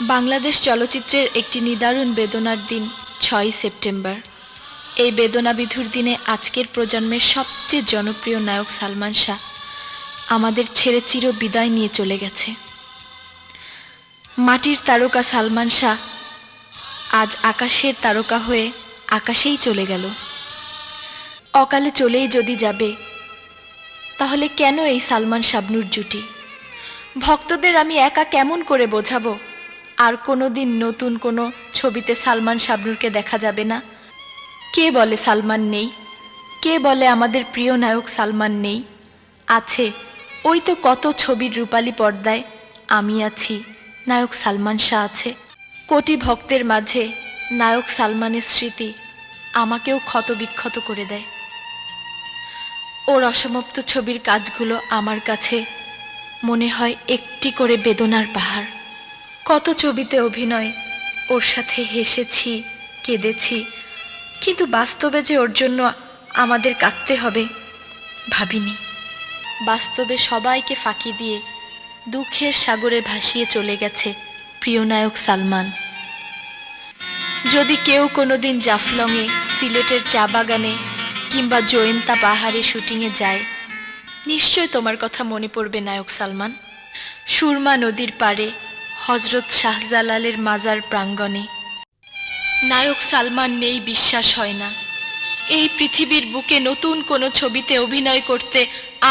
বাংলাদেশ চলচ্চিত্রের একটি নিদারুণ বেদনার দিন ৬ই সেপ্টেম্বর। এই বেদনাবিধুর দিনে আজকের প্রজন্মের সবচেয়ে জনপ্রিয় নায়ক সালমান শাহ আমাদের ছেড়ে চির বিদায় নিয়ে চলে গেছে। মাটির তারকা সালমান শাহ আজ আকাশের তারকা হয়ে আকাশেই চলে গেল। অকালে চলেই যদি যাবে, তাহলে কেন এই সালমান শাবনূর জুটি? ভক্তদের আমি একা কেমন করে বোঝাবো আর কোনোদিন নতুন কোনো ছবিতে সালমান শাবনূরকে দেখা যাবে না? কে বলে সালমান নেই? কে বলে আমাদের প্রিয় নায়ক সালমান নেই? আছে, ওই তো কত ছবির রূপালী পর্দায় আমি আছি, নায়ক সালমান শাহ আছে। কোটি ভক্তের মাঝে নায়ক সালমানের স্মৃতি আমাকেও ক্ষতবিক্ষত করে দেয়। ওর অসমাপ্ত ছবির কাজগুলো আমার কাছে মনে হয় একটি করে বেদনার পাহাড়। কত ছবিতে অভিনয়, ওর সাথে হেসেছি, কেঁদেছি, কিন্তু বাস্তবে যে ওর জন্য আমাদের কাঁদতে হবে ভাবিনি। বাস্তবে সবাইকে ফাঁকি দিয়ে দুঃখের সাগরে ভাসিয়ে চলে গেছে প্রিয় নায়ক সালমান। যদি কেউ কোনোদিন জাফলংয়ে, সিলেটের চা বাগানে কিংবা জয়ন্তা পাহাড়ে শুটিংয়ে যায়, নিশ্চয় তোমার কথা মনে পড়বে নায়ক সালমান। সুরমা নদীর পাড়ে হজরত শাহজালালের মাজার প্রাঙ্গণে নায়ক সালমান নেই বিশ্বাস হয় না। এই পৃথিবীর বুকে নতুন কোনো ছবিতে অভিনয় করতে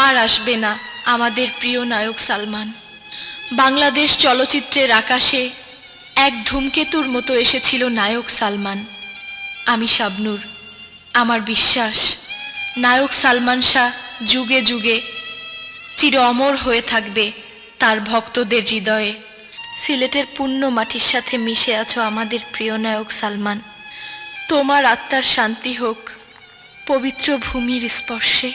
আর আসবে না আমাদের প্রিয় নায়ক সালমান। বাংলাদেশ চলচ্চিত্রের আকাশে এক ধূমকেতুর মতো এসেছিল নায়ক সালমান। আমি শাবনূর, আমার বিশ্বাস নায়ক সালমান শাহ যুগে যুগে চির অমর হয়ে থাকবে তার ভক্তদের হৃদয়ে। সিলেটের পুণ্য মাটির সাথে মিশে আছো আমাদের প্রিয় নায়ক সালমান। তোমার আত্মার শান্তি হোক পবিত্র ভূমির স্পর্শে।